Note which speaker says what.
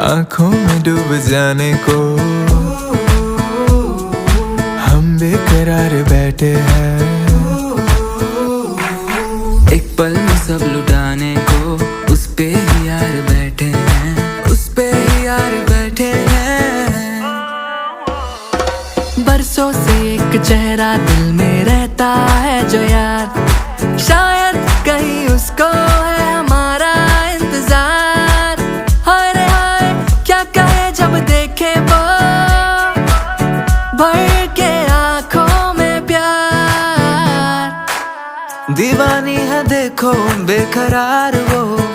Speaker 1: आंखों में डूब जाने को हम बेकरार बैठे हैं।
Speaker 2: एक पल में सब लुटाने को उस पे ही यार बैठे हैं, उस पे ही यार बैठे हैं। बरसों से एक चेहरा दिल में रहता है जो यार, शायद कहीं उसको है हमारा इंतजार। हाय रे हाय क्या कहे जब देखे वो भर के आंखों में प्यार। दीवानी है देखो बेकरार वो।